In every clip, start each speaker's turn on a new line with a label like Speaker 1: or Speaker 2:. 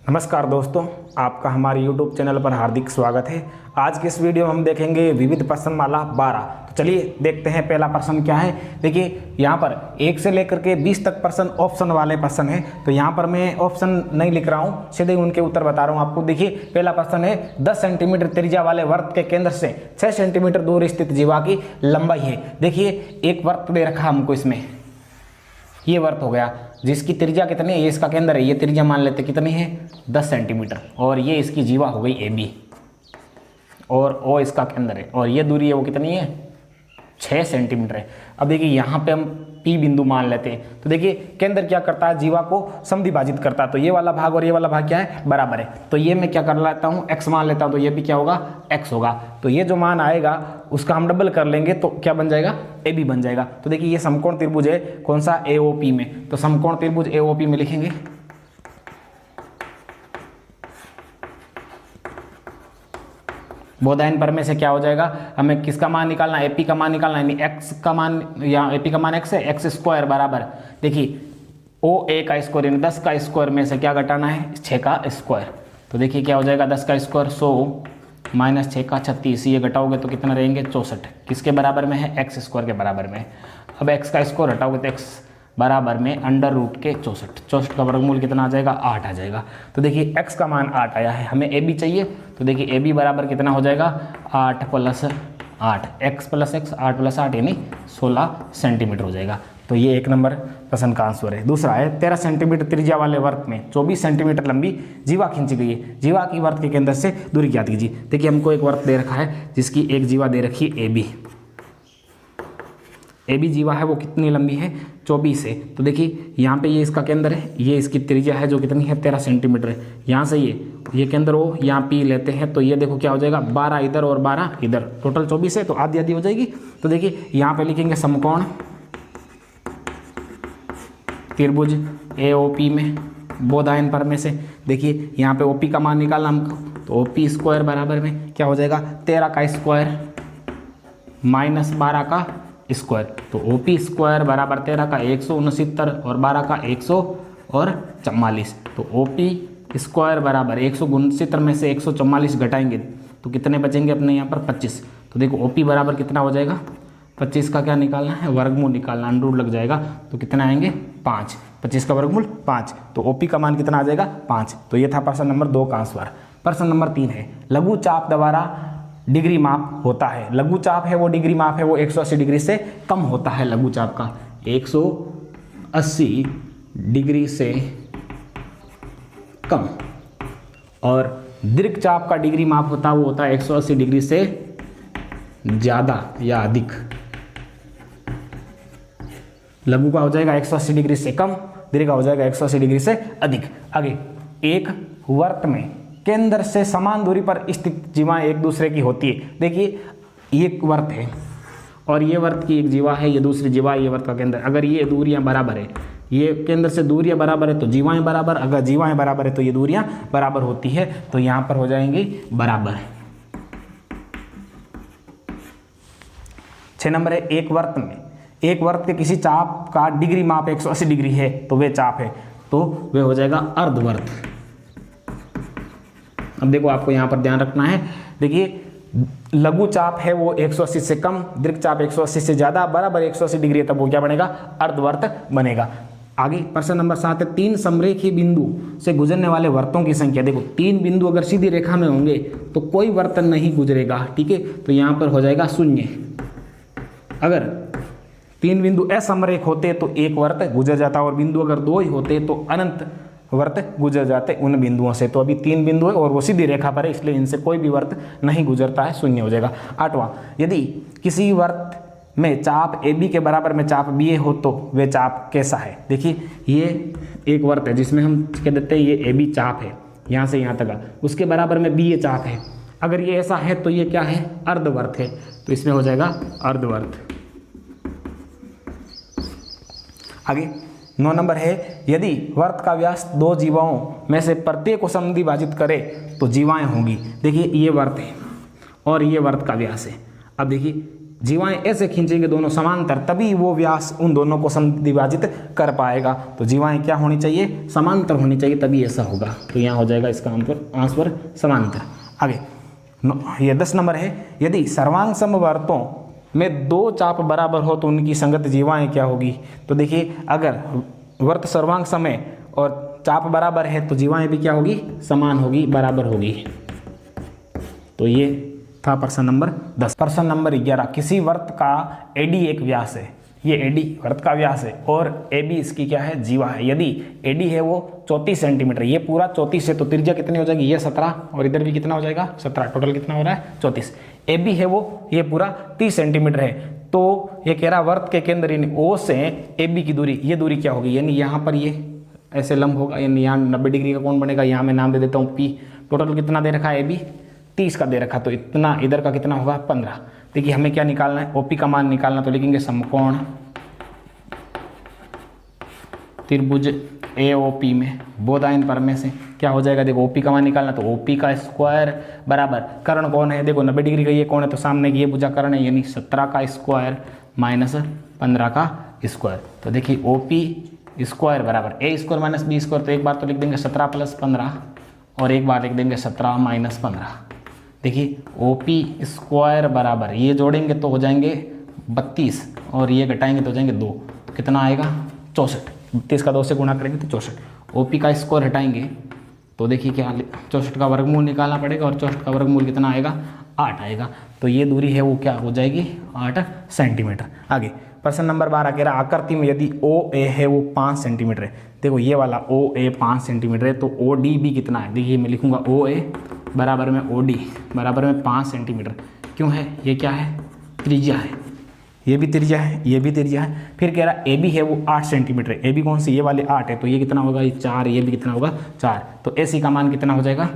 Speaker 1: नमस्कार दोस्तों, आपका हमारे YouTube चैनल पर हार्दिक स्वागत है। आज के इस वीडियो में हम देखेंगे विविध प्रश्नमाला 12। तो चलिए देखते हैं पहला प्रश्न क्या है। देखिए यहाँ पर 1 से लेकर के 20 तक प्रश्न ऑप्शन वाले प्रश्न है। तो यहाँ पर मैं ऑप्शन नहीं लिख रहा हूँ, सीधे उनके उत्तर बता रहा हूँ आपको। देखिए पहला प्रश्न है 10 सेंटीमीटर त्रिज्या वाले वृत्त के केंद्र से 6 सेंटीमीटर दूर स्थित जीवा की लंबाई है। देखिए एक वृत्त दे रखा हमको, इसमें ये वृत्त हो गया जिसकी त्रिज्या कितनी है, ये इसका केंद्र है, ये त्रिज्या मान लेते कितनी है 10 सेंटीमीटर, और ये इसकी जीवा हो गई AB, और O इसका केंद्र है, और ये दूरी है वो कितनी है 6 सेंटीमीटर है। अब देखिए यहाँ पे हम P बिंदु मान लेते हैं। तो देखिए केंद्र क्या करता है, जीवा को समद्विभाजित करता है। तो ये वाला भाग और ये वाला भाग क्या है, बराबर है। तो ये मैं क्या कर लेता हूँ, x मान लेता हूँ, तो ये भी क्या होगा x होगा। तो ये जो मान आएगा उसका हम डबल कर लेंगे तो क्या बन जाएगा, AB बन जाएगा। तो देखिए ये समकोण त्रिभुज है, कौन सा, AOP में। तो समकोण त्रिभुज AOP में लिखेंगे बोधायन पर में से क्या हो जाएगा, हमें किसका मान निकालना है, AP का मान निकालना है, यानी x का मान, यहाँ AP का मान x है, x स्क्वायर बराबर, देखिए OA का स्क्वायर यानी 10 का स्क्वायर में से क्या घटाना है 6 का स्क्वायर। तो देखिए क्या हो जाएगा 10 का स्क्वायर 100 माइनस 6 का 36, ये घटाओगे तो कितना रहेंगे 64, किसके बराबर में है x स्क्वायर के बराबर में। अब x का स्क्वायर हटाओगे तो x बराबर में अंडर रूट के 64 का वर्गमूल कितना आ जाएगा 8 आ जाएगा। तो देखिए x का मान 8 आया है, हमें AB चाहिए। तो देखिए AB बराबर कितना हो जाएगा 8 + 8, x + x 8 + 8 यानी 16 सेंटीमीटर हो जाएगा। तो ये एक नंबर प्रश्न का आंसर है। दूसरा है 13 सेंटीमीटर त्रिज्या वाले वृत्त में 24 सेंटीमीटर लंबी जीवा खींची गई है। जीवा की वृत्त के केंद्र से दूरी ज्ञात कीजिए। देखिए हमको एक वृत्त दे रखा है जिसकी एक जीवा दे रखी है AB जीवा है वो कितनी लंबी है 24 है। तो देखिए यहाँ पे ये इसका केंद्र है, ये इसकी त्रिज्या है जो कितनी है 13 सेंटीमीटर है। यहाँ से ये केंद्र हो, यहाँ P लेते हैं तो ये देखो क्या हो जाएगा 12 इधर और 12 इधर, टोटल 24 है, तो आधी आधी हो जाएगी। तो देखिए यहाँ पे लिखेंगे समकोण त्रिभुज AOP में बोधायन पर में से। देखिए यहाँ पे OP का मान निकालना हमको, तो OP स्क्वायर बराबर में क्या हो जाएगा 13 का स्क्वायर माइनस 12 का स्क्वायर। तो OP स्क्वायर बराबर 13 का 169 और 12 का 144। तो OP स्क्वायर बराबर 169 में से 144 घटाएंगे तो कितने बचेंगे अपने यहाँ पर 25। तो देखो OP बराबर कितना हो जाएगा 25 का क्या निकालना है, वर्गमूल निकालना, अंडर लग जाएगा तो कितना आएंगे 5, 25 का वर्गमूल 5। तो OP का मान कितना आ जाएगा 5। तो ये था प्रश्न नंबर 2 का आंसर। प्रश्न नंबर 3 है लघु चाप द्वारा डिग्री माप होता है। लघु चाप है वो डिग्री माप है वो 180 डिग्री से कम होता है। लघु चाप का 180 डिग्री से कम, और दीर्घ चाप का डिग्री माप होता है वो होता है 180 डिग्री से ज़्यादा या अधिक। लघु का हो जाएगा 180 डिग्री से कम, दीर्घ का हो जाएगा 180 डिग्री से अधिक। आगे एक वृत्त में केंद्र से समान दूरी पर स्थित जीवाएं एक दूसरे की होती है। देखिए ये वृत्त है और ये वृत्त की एक जीवा है, ये दूसरी जीवा है, ये वृत्त का केंद्र। अगर ये दूरियां बराबर है, ये केंद्र से दूरियां बराबर है तो जीवाएं बराबर, अगर जीवाएं बराबर है तो ये दूरियां बराबर होती है। तो यहाँ पर हो जाएंगी बराबर। 6 नंबर है एक वृत्त के किसी चाप का डिग्री माप 180 डिग्री है तो वे चाप है, तो वे हो जाएगा अर्धवृत्त। अब देखो आपको यहाँ पर ध्यान रखना है, देखिए लघु चाप है वो 180 से कम, दीर्घ चाप 180 से ज़्यादा, बराबर 180 डिग्री है, तब वो क्या बनेगा अर्धवृत्त बनेगा। आगे प्रश्न नंबर 7 है 3 समरेखी बिंदु से गुजरने वाले वृत्तों की संख्या। देखो 3 बिंदु अगर सीधी रेखा में होंगे तो कोई वृत्त नहीं गुजरेगा, ठीक है। तो यहाँ पर हो जाएगा 0। अगर 3 बिंदु असमरेख होते तो एक वृत्त गुजर जाता, और बिंदु अगर 2 ही होते तो अनंत वृत्त गुजर जाते उन बिंदुओं से। तो अभी 3 बिंदु है और वो सीधी रेखा पर है, इसलिए इनसे कोई भी वृत्त नहीं गुजरता है, 0 हो जाएगा। 8वां, यदि किसी वृत्त में चाप AB के बराबर में चाप BA हो तो वे चाप कैसा है। देखिए ये एक वृत्त है जिसमें हम कह देते हैं ये AB चाप है, यहाँ से यहाँ तक, उसके बराबर में BA चाप है। अगर ये ऐसा है तो ये क्या है अर्धवृत्त है, तो इसमें हो जाएगा अर्धवृत्त। आगे 9 नंबर है यदि वृत्त का व्यास 2 जीवाओं में से प्रत्येक को समद्विभाजित करे तो जीवाएं होंगी। देखिए ये वृत्त है और ये वृत्त का व्यास है। अब देखिए जीवाएं ऐसे खींचेंगे दोनों समांतर, तभी वो व्यास उन दोनों को समद्विभाजित कर पाएगा। तो जीवाएं क्या होनी चाहिए, समांतर होनी चाहिए, तभी ऐसा होगा। तो यहाँ हो जाएगा इसका आंसर समांतर। आगे ये 10 नंबर है, यदि सर्वांग समवर्तों में दो चाप बराबर हो तो उनकी संगत जीवाएं क्या होगी। तो देखिए अगर वर्त सर्वांग समय और चाप बराबर है तो जीवाएं भी क्या होगी, समान होगी, बराबर होगी। तो ये था प्रश्न नंबर 10। प्रश्न नंबर 11, किसी वर्त का एडी एक व्यास है, ये एडी वर्त का व्यास है और एबी इसकी क्या है, जीवा है। यदि एडी है वो 34 सेंटीमीटर, ये पूरा 34 है, तो त्रिज्या कितनी हो जाएगी, ये 17 और इधर भी कितना हो जाएगा 17, टोटल कितना हो रहा है 34। एबी है वो, ये पूरा 30 सेंटीमीटर है, तो ये कह रहा वर्त के केंद्र यानी ओ से एबी की दूरी, ये दूरी क्या होगी, यानी यहाँ पर ये ऐसे लंब होगा, यानी यहाँ 90 डिग्री का कोण बनेगा। यहाँ मैं नाम दे देता हूँ पी। टोटल कितना दे रखा है, एबी 30 का दे रखा, तो इतना इधर का कितना होगा 15। देखिए हमें क्या निकालना है, ओपी का मान निकालना, तो लिखेंगे समकोण त्रिभुज एओपी में बोधायन पर में से क्या हो जाएगा, देखो ओपी का मान निकालना, तो ओपी का स्क्वायर बराबर कर्ण कौन है, देखो 90 डिग्री का ये कौन है, तो सामने की ये भुजा कर्ण है, यानी 17 का स्क्वायर माइनस 15 का स्क्वायर। तो देखिए ओपी स्क्वायर बराबर ए स्क्वायर माइनस बी स्क्वायर, तो एक बार तो लिख देंगे 17 + 15 और एक बार लिख देंगे 17 - 15। देखिए ओपी स्क्वायर बराबर ये जोड़ेंगे तो हो जाएंगे 32 और ये घटाएंगे तो हो जाएंगे 2, कितना आएगा 64। 32 का 2 से गुणा करेंगे तो 64। ओपी का स्क्वायर हटाएंगे तो देखिए क्या 64 का वर्गमूल निकालना पड़ेगा और 64 का वर्गमूल कितना आएगा 8 आएगा। तो ये दूरी है वो क्या हो जाएगी 8 सेंटीमीटर। आगे प्रश्न नंबर 12 कह रहा आकृति में यदि ओ ए है वो 5 सेंटीमीटर है। देखो ये वाला ओ ए 5 सेंटीमीटर है, तो ओ डी भी कितना है, देखिए मैं लिखूंगा ओ ए बराबर में ओ डी बराबर में 5 सेंटीमीटर। क्यों है, ये क्या है त्रिज्या है, ये भी त्रिज्या है, ये भी त्रिज्या है। फिर कह रहा ए बी है वो 8 सेंटीमीटर है, ए बी कौन सी, ये वाले 8 है, तो ये कितना होगा, ये 4, ये भी कितना होगा 4। तो ए सी का मान कितना हो जाएगा,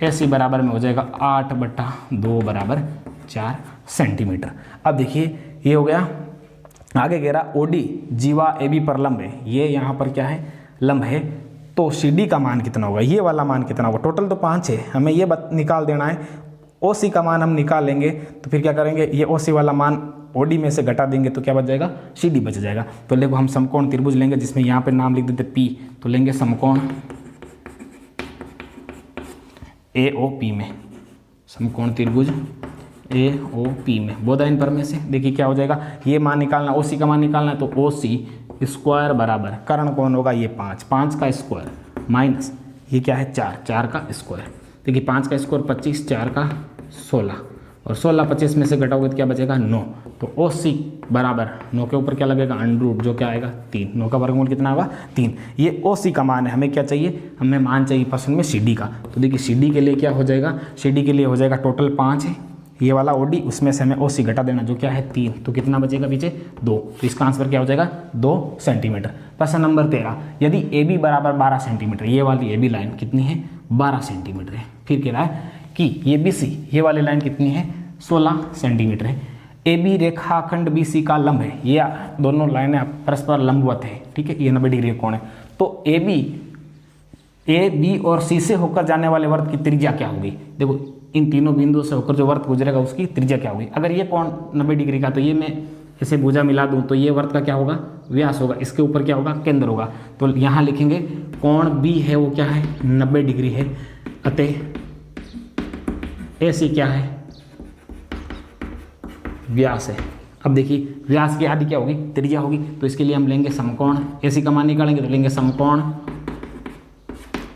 Speaker 1: ए सी बराबर में हो जाएगा 8/2 बराबर 4 सेंटीमीटर। अब देखिए ये हो गया। आगे कह रहा ओ डी जीवा ए बी पर लंब है, ये यहाँ पर क्या है लंब है, तो सी डी का मान कितना होगा, ये वाला मान कितना होगा। टोटल तो 5 है, हमें ये निकाल देना है। ओ सी का मान हम निकाल लेंगे तो फिर क्या करेंगे, ये ओ सी वाला मान ओ डी में से घटा देंगे तो क्या बच जाएगा, सी डी बच जाएगा। तो देखो हम समकोण त्रिभुज लेंगे जिसमें यहाँ पे नाम लिख देते पी, तो लेंगे समकोण ए ओ पी में, समकोण त्रिभुज ए ओ पी में बोधायन पर में से। देखिए क्या हो जाएगा, ये मान निकालना, ओ सी का मान निकालना है, तो ओ सी स्क्वायर बराबर कर्ण कौन होगा, ये 5, 5 का स्क्वायर माइनस ये क्या है 4, 4 का स्क्वायर। देखिए 5 का स्क्वायर 25, 4 का 16 और 16 25 में से घटाओगे तो क्या बचेगा 9। तो ओ सी बराबर 9 के ऊपर क्या लगेगा √ जो क्या आएगा 3, 9 का वर्गमूल कितना होगा 3। ये ओ सी का मान है, हमें क्या चाहिए, हमें मान चाहिए प्रश्न में सी डी का। तो देखिए सी डी के लिए क्या हो जाएगा, सी डी के लिए हो जाएगा टोटल 5 है, ये वाला ओ डी उसमें से हमें ओ सी घटा देना जो क्या है 3, तो कितना बचेगा पीछे 2। तो इसका आंसर क्या हो जाएगा 2 सेंटीमीटर। प्रश्न नंबर 13, यदि ए बी बराबर 12 सेंटीमीटर, ये वाली ए बी लाइन कितनी है 12 सेंटीमीटर है। फिर कह रहा है कि ये बी सी ये वाली लाइन कितनी है 16 सेंटीमीटर है। ए बी रेखाखंड बी सी का लंब है, ये दोनों लाइनें परस्पर लंबवत है, ठीक है, ये 90 डिग्री का कोण है। तो ए बी और सी से होकर जाने वाले वर्त की त्रिज्या क्या होगी, देखो इन तीनों बिंदुओं से होकर जो वर्त गुजरेगा उसकी त्रिज्या क्या होगी। अगर ये कोण 90 डिग्री का, तो ये मैं इसे भुजा मिला दूं तो ये वर्त का क्या होगा व्यास होगा, इसके ऊपर क्या होगा केंद्र होगा। तो यहाँ लिखेंगे कोण बी है वो क्या है 90 डिग्री है, अतः ए सी क्या है व्यास है। अब देखिए व्यास की आदि क्या होगी त्रिज्या होगी, तो इसके लिए हम लेंगे समकोण, ए सी का मान निकालेंगे तो लेंगे समकोण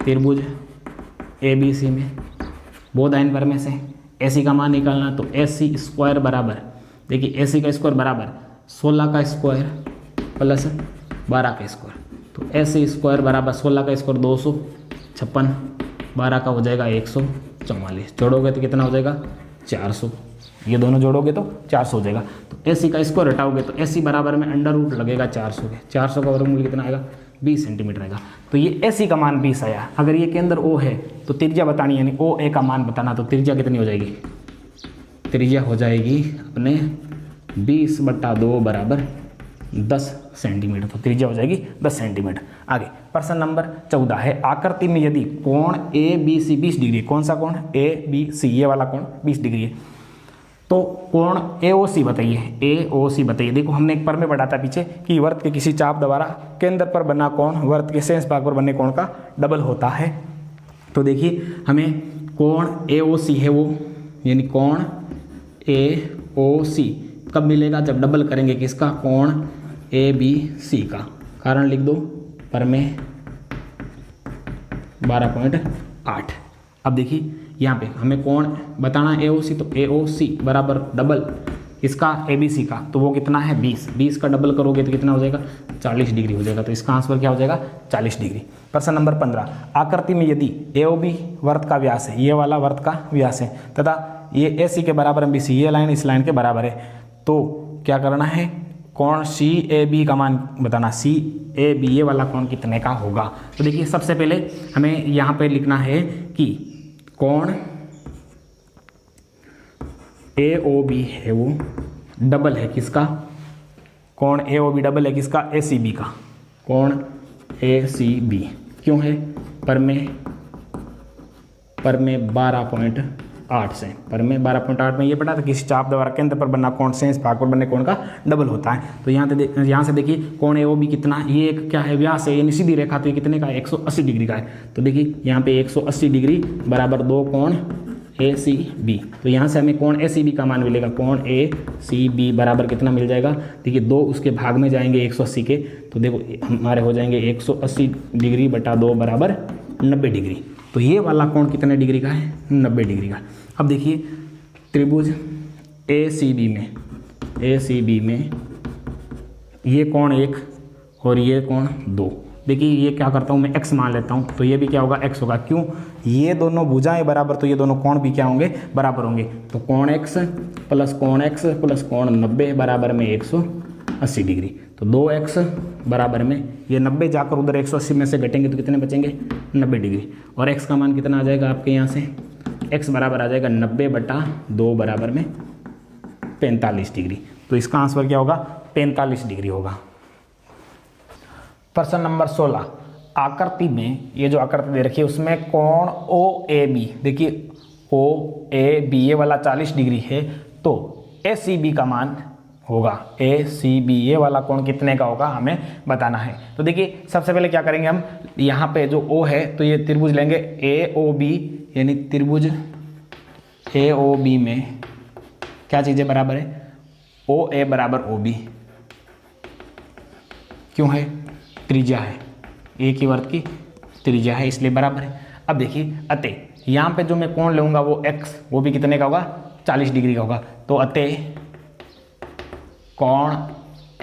Speaker 1: त्रिभुज ए बी सी में बोधायन पर में से ए सी का मान निकालना, तो ए सी स्क्वायर बराबर, देखिए ए सी का स्क्वायर बराबर 16 का स्क्वायर प्लस 12 का स्क्वायर, तो ए सी स्क्वायर बराबर 16 का स्क्वायर 256, 12 का हो जाएगा 144, जोड़ोगे तो कितना हो जाएगा 400, ये दोनों जोड़ोगे तो 400 हो जाएगा। तो ए सी का स्क्वायर हटाओगे तो ए सी बराबर में √ लगेगा 400 के, 400 का वर्गमूल कितना आएगा 20 सेंटीमीटर आएगा। तो ये ए सी का मान 20 आया। अगर ये केंद्र ओ है तो त्रिज्या बतानी, यानी ओ ए का मान बताना, तो त्रिज्या कितनी हो जाएगी, त्रिज्या हो जाएगी अपने 20/2 बराबर 10 सेंटीमीटर, तो त्रिज्या हो जाएगी 10 सेंटीमीटर। आगे प्रश्न नंबर 14 है, आकृति में यदि कोण ए बी सी 20 डिग्री, कौन सा कोण ए बी सी ये वाला कोण 20 डिग्री है, तो कोण AOC बताइए, AOC बताइए। देखो हमने एक पर में पढ़ा था पीछे कि वर्त के किसी चाप द्वारा केंद्र पर बना कोण वर्त के शेष भाग पर बने कोण का डबल होता है। तो देखिए हमें कोण AOC है वो, यानी कोण AOC कब मिलेगा, जब डबल करेंगे किसका, कोण ABC का। कारण लिख दो, पर में 12.8। अब देखिए यहाँ पे हमें कोण बताना है AOC, तो AOC बराबर डबल इसका ABC का, तो वो कितना है 20। 20 का डबल करोगे तो कितना हो जाएगा, 40 डिग्री हो जाएगा। तो इसका आंसर क्या हो जाएगा, 40 डिग्री। प्रश्न नंबर 15, आकृति में यदि AOB वर्त का व्यास है, ये वाला वर्त का व्यास है, तथा ये AC के बराबर BC, ये लाइन इस लाइन के बराबर है, तो क्या करना है, कोण CAB का मान बताना। CAB ये वाला कोण कितने का होगा। तो देखिए सबसे पहले हमें यहाँ पे लिखना है कि कोण AOB है वो डबल है किसका, कोण AOB डबल है किसका, ACB का। कोण ACB क्यों है, पर में 12.8 से, पर में 12.8 में ये पढ़ा था किसी चाप द्वारा केंद्र पर बना कोण शेष भाग पर बने कोण का डबल होता है। तो यहाँ से देखिए कोण AOB कितना, ये एक क्या है, व्यास है, ये सीधी रेखा, तो ये कितने का है, 180 डिग्री का है। तो देखिए यहाँ पे 180 डिग्री बराबर 2 कोण ACB। तो यहाँ से हमें कोण ACB का मान मिलेगा, कोण ACB बराबर कितना मिल जाएगा, देखिए 2 उसके भाग में जाएंगे 180 के, तो देखो हमारे हो जाएंगे 180 डिग्री बटा 2 बराबर 90 डिग्री। तो ये वाला कोण कितने डिग्री का है, 90 डिग्री का। अब देखिए त्रिभुज ACB में ये कोण 1 और ये कोण 2। देखिए ये क्या करता हूँ मैं, x मान लेता हूँ, तो ये भी क्या होगा, x होगा। क्यों, ये दोनों भुजाएं बराबर, तो ये दोनों कोण भी क्या होंगे, बराबर होंगे। तो कोण x प्लस कोण 90 बराबर में 180 डिग्री। तो 2x बराबर में ये 90 जाकर उधर 180 में से घटेंगे तो कितने बचेंगे, 90 डिग्री। और x का मान कितना आ जाएगा आपके यहाँ से, x बराबर आ जाएगा 90 बटा 2 बराबर में 45 डिग्री। तो इसका आंसर क्या होगा, 45 डिग्री होगा। प्रश्न नंबर 16, आकृति में ये जो आकृति दे रखी है उसमें कोण OAB, देखिए OAB ये वाला 40 डिग्री है, तो ACB का मान होगा, ACB ये वाला कोण कितने का होगा हमें बताना है। तो देखिए सबसे पहले क्या करेंगे हम, यहाँ पे जो O है तो ये त्रिभुज लेंगे AOB, यानी त्रिभुज AOB में क्या चीज़ें बराबर है, OA बराबर OB। क्यों है, त्रिज्या है, एक ही वर्त की त्रिज्या है इसलिए बराबर है। अब देखिए अतः यहाँ पे जो मैं कोण लूँगा वो x, वो भी कितने का होगा, 40 डिग्री का होगा। तो अतः कोण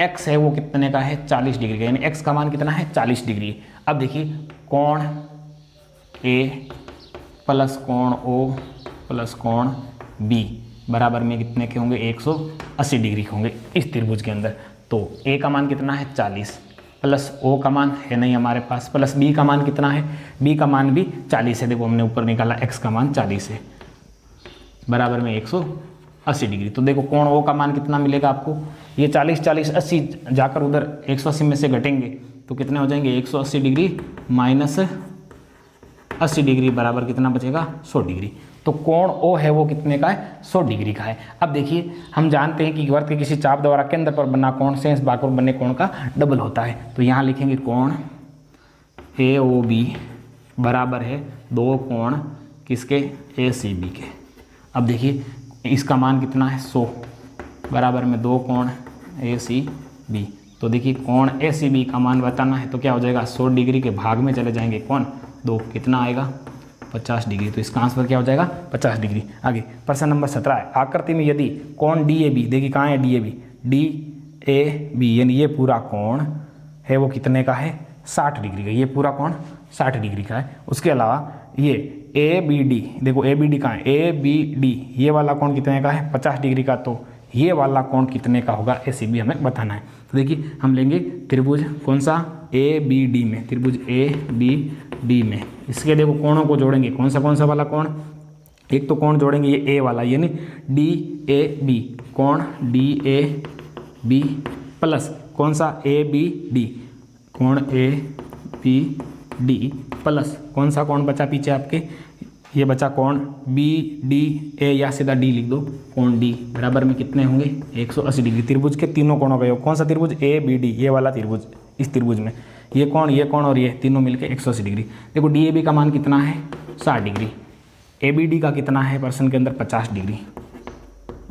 Speaker 1: x है वो कितने का है, 40 डिग्री का, यानी x का मान कितना है, 40 डिग्री। अब देखिए कोण A प्लस कोण O प्लस कोण B बराबर में कितने के होंगे, 180 डिग्री के होंगे इस त्रिभुज के अंदर। तो A का मान कितना है, 40 प्लस O का मान है नहीं हमारे पास, प्लस B का मान कितना है, B का मान भी 40 है। देखो हमने ऊपर निकाला x का मान 40 है बराबर में 180 डिग्री। तो देखो कोण O का मान कितना मिलेगा आपको, ये 40 80 जाकर उधर 180 में से घटेंगे तो कितने हो जाएंगे, 180 डिग्री माइनस 80 डिग्री बराबर कितना बचेगा, 100 डिग्री। तो कोण O है वो कितने का है, 100 डिग्री का है। अब देखिए हम जानते हैं कि वर्त के किसी चाप द्वारा केंद्र पर बना कोण शेष भाग पर बने कोण का डबल होता है। तो यहाँ लिखेंगे कोण AOB बराबर है 2 कोण किसके, ACB के। अब देखिए इसका मान कितना है, 100 बराबर में 2 कोण ACB। तो देखिए कोण ACB का मान बताना है तो क्या हो जाएगा, 100 डिग्री के भाग में चले जाएंगे कोण 2, कितना आएगा, 50 डिग्री। तो इसका आंसर क्या हो जाएगा, 50 डिग्री। आगे प्रश्न नंबर 17 है, आकृति में यदि कोण DAB, देखिए कहाँ है DAB यानी ये पूरा कोण है वो कितने का है, 60 डिग्री का, ये पूरा कोण 60 डिग्री का है। उसके अलावा ये ABD, देखो ABD कहाँ है, ABD ये वाला कोण कितने का है, 50 डिग्री का। तो ये वाला कोण कितने का होगा, ACB हमें बताना है। तो देखिए हम लेंगे त्रिभुज कौन सा, ABD में, त्रिभुज ABD में इसके देखो कोणों को जोड़ेंगे, कौन सा वाला कोण, एक तो कोण जोड़ेंगे ये A वाला यानी DAB, कोण DAB प्लस कौन सा ABD, कोण ABD प्लस कौन सा कोण बचा पीछे आपके, ये बचा कोण बी डी ए, या सीधा डी लिख दो। कोण डी बराबर में कितने होंगे 180 डिग्री। त्रिभुज के तीनों कोणों का योग, कौन सा त्रिभुज ए बी डी, ये वाला त्रिभुज, इस त्रिभुज में ये कोण और ये तीनों मिलके 180 डिग्री। देखो डी ए बी का मान कितना है 60 डिग्री, ए बी डी का कितना है प्रश्न के अंदर 50 डिग्री,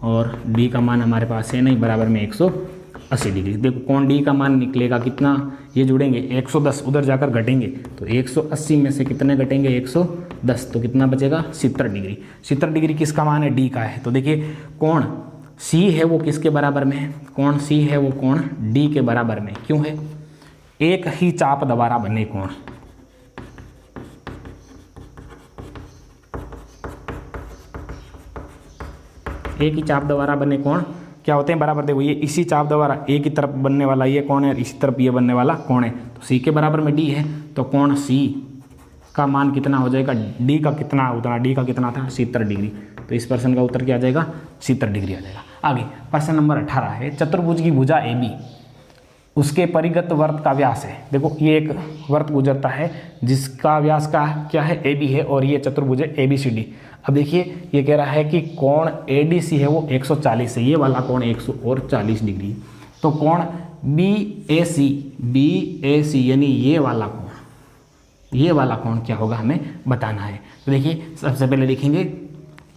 Speaker 1: और डी का मान हमारे पास है नहीं, बराबर में 180 डिग्री। देखो कोण डी का मान निकलेगा कितना, ये जुड़ेंगे 110, उधर जाकर घटेंगे तो 180 में से कितने घटेंगे 110, तो कितना बचेगा 70 डिग्री। 70 डिग्री किसका मान है, डी का है। तो देखिए कोण सी है वो किसके बराबर में है, कोण सी है वो कोण डी के बराबर में, क्यों है, एक ही चाप द्वारा बने कोण, एक ही चाप द्वारा बने कोण क्या होते हैं बराबर। देखो ये इसी चाप द्वारा एक ही तरफ बनने वाला ये कोण है, इसी तरफ ये बनने वाला कोण है, तो सी के बराबर में डी है, तो कोण सी का मान कितना हो जाएगा, डी का कितना उतना, डी का कितना था 70 डिग्री, तो इस प्रश्न का उत्तर क्या आ जाएगा 70 डिग्री आ जाएगा। आगे प्रश्न नंबर 18 है, चतुर्भुज की भुजा ए बी, उसके परिगत वर्त का व्यास है। देखो ये एक वर्त गुजरता है जिसका व्यास का क्या है ए बी है, और ये चतुर्भुज है ए बी सी डी। अब देखिए ये कह रहा है कि कोण ए डी सी है वो 140 है, ये वाला कोण 140 डिग्री, तो कोण बी ए सी यानी ये वाला कोण क्या होगा हमें बताना है। तो देखिए सबसे पहले लिखेंगे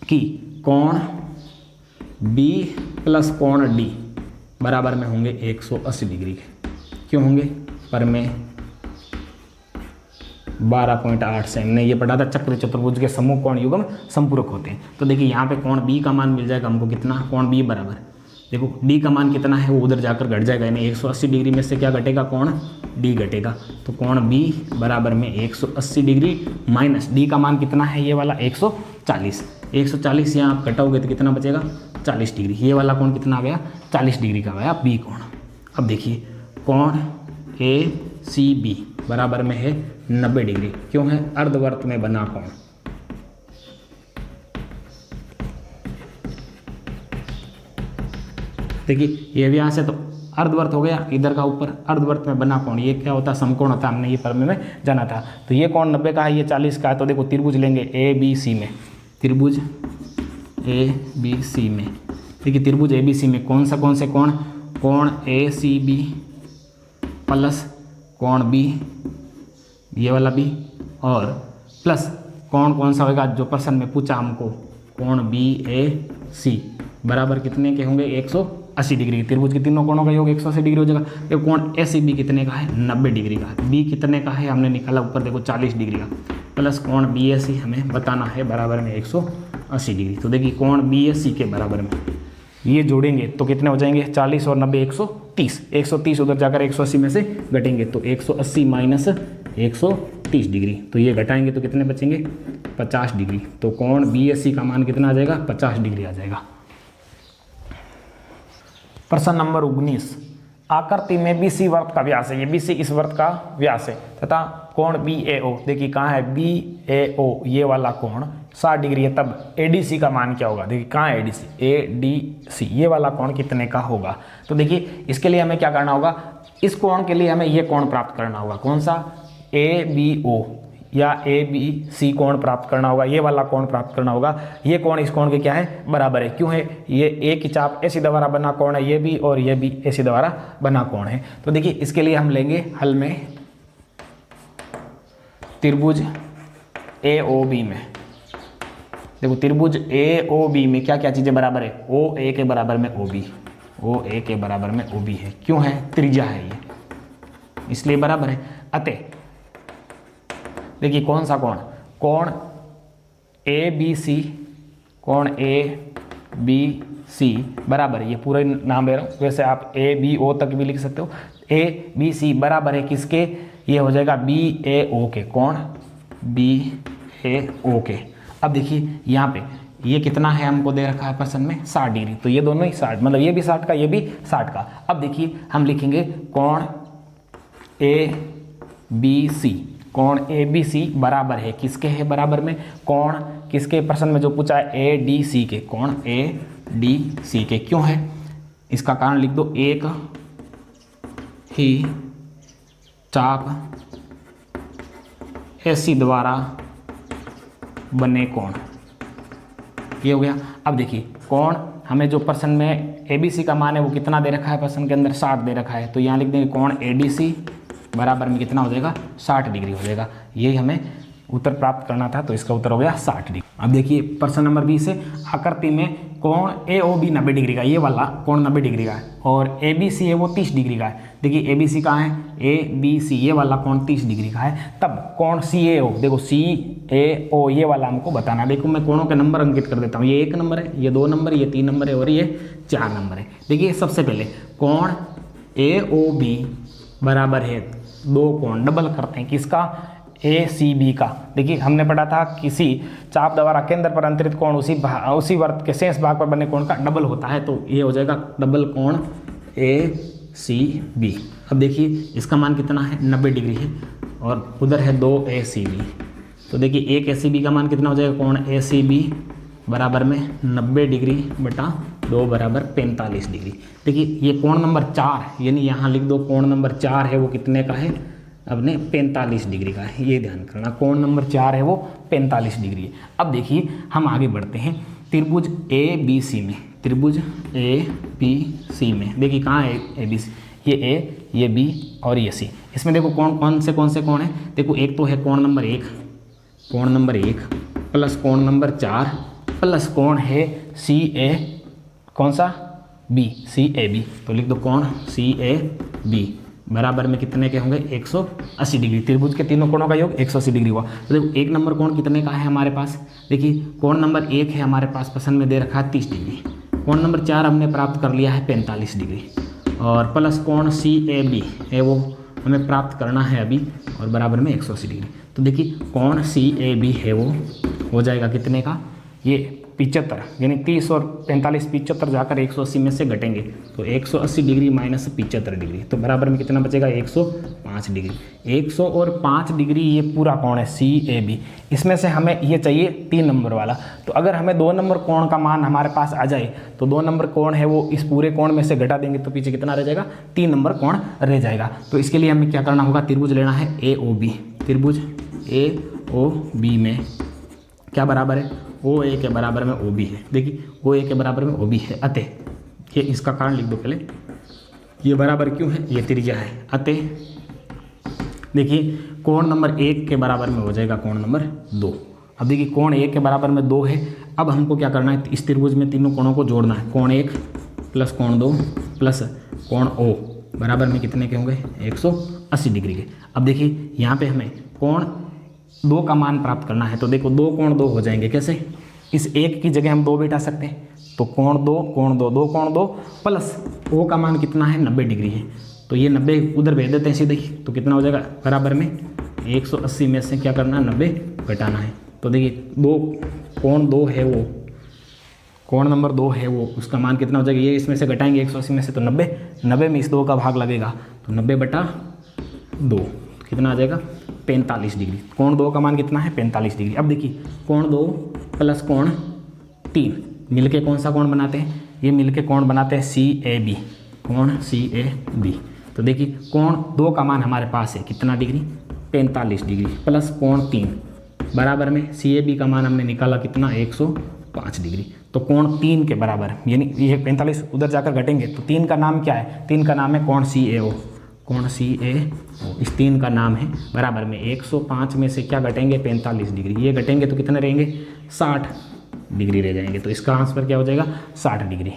Speaker 1: कि कोण बी प्लस कोण डी बराबर में होंगे 180 डिग्री के, क्यों होंगे, पर में 12.8 से हमने ये पढ़ा था, चक्र चतुर्भुज के समूह कोण युग्म संपूरक होते हैं। तो देखिए यहाँ पे कोण बी का मान मिल जाएगा हमको कितना, कोण बी बराबर, देखो डी का मान कितना है वो उधर जाकर घट जाएगा, यानी 180 डिग्री में से क्या घटेगा, कोण डी घटेगा, तो कोण बी बराबर में 180 डिग्री माइनस डी का मान कितना है ये वाला 140 यहाँ आप घटाओगे तो कितना बचेगा 40 डिग्री, ये वाला कोण कितना आ गया 40 डिग्री का आया बी कोण। अब देखिए कोण ए सी बी बराबर में है 90 डिग्री, क्यों है, अर्धवर्त में बना कोण। देखिए ये व्यास है तो अर्धवर्त हो गया, इधर का ऊपर अर्धवर्त में बना कोण, ये क्या होता है समकोण होता, हमने ये प्रमेय में जाना था। तो ये कोण 90 का है, ये 40 का है, तो देखो त्रिभुज लेंगे ए बी सी में, त्रिभुज ए बी सी में, देखिए त्रिभुज ए बी सी में कौन से कोण, कोण ए सी बी प्लस कोण बी, ये वाला बी, और प्लस कोण कौन सा होगा जो प्रश्न में पूछा हमको, कोण बी ए सी बराबर कितने के होंगे 180 डिग्री। त्रिभुज के तीनों कोणों का योग 180 डिग्री हो जाएगा। ये कोण ए सी बी कितने का है 90 डिग्री का, बी कितने का है हमने निकाला ऊपर देखो 40 डिग्री का, प्लस कोण बी ए सी हमें बताना है बराबर में 180 डिग्री। तो देखिए कोण बी ए सी के बराबर में ये जोड़ेंगे तो कितने हो जाएंगे 40 और 90 130 उधर जाकर 180 में से घटेंगे तो 180 माइनस 130 डिग्री, तो ये घटाएंगे तो कितने बचेंगे 50 डिग्री। तो कोण बी ए सी का मान कितना आ जाएगा 50 डिग्री आ जाएगा। प्रश्न नंबर 19, आकृति में बी सी वर्त का व्यास है, ये बी सी इस वर्त का व्यास है तथा कोण बी ए ओ, देखिए कहाँ है बी ए ओ, ये वाला कोण 60 डिग्री है, तब ए डी सी का मान क्या होगा, देखिए कहाँ है ए डी सी, ये वाला कोण कितने का होगा। तो देखिए इसके लिए हमें क्या करना होगा, इस कोण के लिए हमें ये कोण प्राप्त करना होगा, कौन सा ए बी ओ या ए बी सी कोण प्राप्त करना होगा, ये वाला कोण प्राप्त करना होगा। ये कोण इस कोण के क्या है बराबर है, क्यों है, ये एक ही चाप ए सी द्वारा बना कोण है ये भी, और ये भी ए सी द्वारा बना कोण है। तो देखिए इसके लिए हम लेंगे हल में त्रिभुज ए ओ बी में, देखो त्रिभुज ए ओ बी में क्या क्या चीजें बराबर है, ओ ए के बराबर में ओ बी, ओ ए के बराबर में ओ बी है, क्यों है त्रिज्या है ये इसलिए बराबर है। अतः देखिए कौन सा कोण, कोण ए बी सी, कोण ए बी सी बराबर है, ये पूरा नाम ले रहा हूँ, वैसे आप ए बी ओ तक भी लिख सकते हो, ए बी सी बराबर है किसके, ये हो जाएगा बी ए ओ के, कोण बी ए ओ के। अब देखिए यहाँ पे ये कितना है हमको दे रखा है प्रश्न में 60 डिग्री, तो ये दोनों ही 60, मतलब ये भी 60 का ये भी 60 का। अब देखिए हम लिखेंगे कोण ए बी सी, कोण ए बी सी बराबर है किसके है बराबर में, कोण किसके प्रश्न में जो पूछा है ए डी सी के, कोण ए डी सी के, क्यों है इसका कारण लिख दो, एक ही चाप ए सी द्वारा बने कोण, ये हो गया। अब देखिए कोण हमें जो प्रश्न में ABC का मान है वो कितना दे रखा है, प्रश्न के अंदर 60 दे रखा है, तो यहाँ लिख देंगे कोण ADC बराबर में कितना हो जाएगा 60 डिग्री हो जाएगा। यही हमें उत्तर प्राप्त करना था, तो इसका उत्तर हो गया 60 डिग्री। अब देखिए प्रश्न नंबर 20 है, आकृति में कोण AOB 90 डिग्री का, ये वाला कोण 90 डिग्री का है और ABC है वो 30 डिग्री का है। देखिए ABC कहाँ है, ABC ये वाला कोण 30 डिग्री का है। तब कोण CAO, देखो CAO ये वाला हमको बताना है। देखो मैं कोणों के नंबर अंकित कर देता हूँ, ये 1 नंबर है, ये 2 नंबर, ये 3 नंबर है और ये 4 नंबर है। देखिए सबसे पहले कोण AOB बराबर है 2 कोण, डबल करते हैं किसका, ACB का। देखिए हमने पढ़ा था किसी चाप द्वारा केंद्र पर अंतरित कोण उसी वर्त के शेष भाग पर बने कोण का डबल होता है, तो ये हो जाएगा डबल कोण ACB। अब देखिए इसका मान कितना है 90 डिग्री है और उधर है 2 ACB, तो देखिए 1 ACB का मान कितना हो जाएगा, कोण ACB बराबर में 90 डिग्री बटा 2 बराबर 45 डिग्री। देखिए ये कोण नंबर 4 यानी यहाँ लिख दो कोण नंबर 4 है वो कितने का है, अपने 45 डिग्री का है, ये ध्यान करना। कोण नंबर 4 है वो 45 डिग्री है। अब देखिए हम आगे बढ़ते हैं त्रिभुज ABC में, त्रिभुज ABC में देखिए कहाँ है ABC, ये A, ये B और ये C। इसमें देखो कौन से कोण है, देखो एक तो है कोण नंबर 1, कोण नंबर 1 प्लस कोण नंबर 4 प्लस कोण है CA, कौन सा B, CAB, तो लिख दो कोण CAB बराबर में कितने के होंगे 180 डिग्री। त्रिभुज के तीनों कोणों का योग 180 डिग्री हुआ। तो देखो 1 नंबर कोण कितने का है हमारे पास, देखिए कोण नंबर 1 है हमारे पास प्रश्न में दे रखा है 30 डिग्री, कोण नंबर 4 हमने प्राप्त कर लिया है 45 डिग्री और प्लस कोण CAB है वो हमें प्राप्त करना है अभी और बराबर में 180 डिग्री। तो देखिए कोण CAB है वो हो जाएगा कितने का, ये 75, यानी 30 और 45 75 जाकर 180 में से घटेंगे तो 180 डिग्री माइनस 75 डिग्री, तो बराबर में कितना बचेगा 105 डिग्री। 105 डिग्री ये पूरा कोण है CAB, इसमें से हमें ये चाहिए 3 नंबर वाला। तो अगर हमें 2 नंबर कोण का मान हमारे पास आ जाए तो 2 नंबर कोण है वो इस पूरे कोण में से घटा देंगे तो पीछे कितना रह जाएगा, 3 नंबर कोण रह जाएगा। तो इसके लिए हमें क्या करना होगा, त्रिभुज लेना है AOB, त्रिभुज AOB में क्या बराबर है, OA के बराबर में OB है। देखिए OA के बराबर में OB है, अतः ये इसका कारण लिख दो पहले, ये बराबर क्यों है, ये त्रिज्या है, अतः देखिए कोण नंबर 1 के बराबर में हो जाएगा कोण नंबर 2। अब देखिए कोण 1 के बराबर में 2 है, अब हमको क्या करना है, इस त्रिभुज में तीनों कोणों को जोड़ना है, कोण 1 प्लस कोण 2 प्लस कोण O बराबर में कितने के होंगे 180 डिग्री के। अब देखिए यहाँ पे हमें कोण 2 का मान प्राप्त करना है, तो देखो 2 कोण 2 हो जाएंगे, कैसे, इस 1 की जगह हम 2 बिठा सकते हैं, तो कोण 2 2 कोण 2 प्लस O का मान कितना है 90 डिग्री है, तो ये 90 उधर भेज देते हैं सीधे ही, तो कितना हो जाएगा बराबर में 180 में से क्या करना है 90 घटाना है। तो देखिए 2 कोण 2 है वो, कोण नंबर 2 है वो, उसका मान कितना हो जाएगा, ये इसमें से घटाएंगे 180 में से तो 90 में इस 2 का भाग लगेगा तो 90 बटा 2 कितना आ जाएगा 45 डिग्री। कोण 2 का मान कितना है 45 डिग्री। अब देखिए कोण 2 प्लस कोण 3 मिलके कौन सा कोण बनाते हैं, ये मिलके कोण बनाते हैं CAB, कोण CAB। तो देखिए कोण 2 का मान हमारे पास है कितना डिग्री 45 डिग्री प्लस कोण 3 बराबर में CAB का मान हमने निकाला कितना 105 डिग्री, तो कोण 3 के बराबर, यानी ये 45 उधर जाकर घटेंगे तो 3 का नाम क्या है, 3 का नाम है कोण CAO, कोण CAO इस 3 का नाम है बराबर में 105 में से क्या घटेंगे 45 डिग्री, ये घटेंगे तो कितने रहेंगे 60 डिग्री रह जाएंगे, तो इसका आंसर क्या हो जाएगा 60 डिग्री।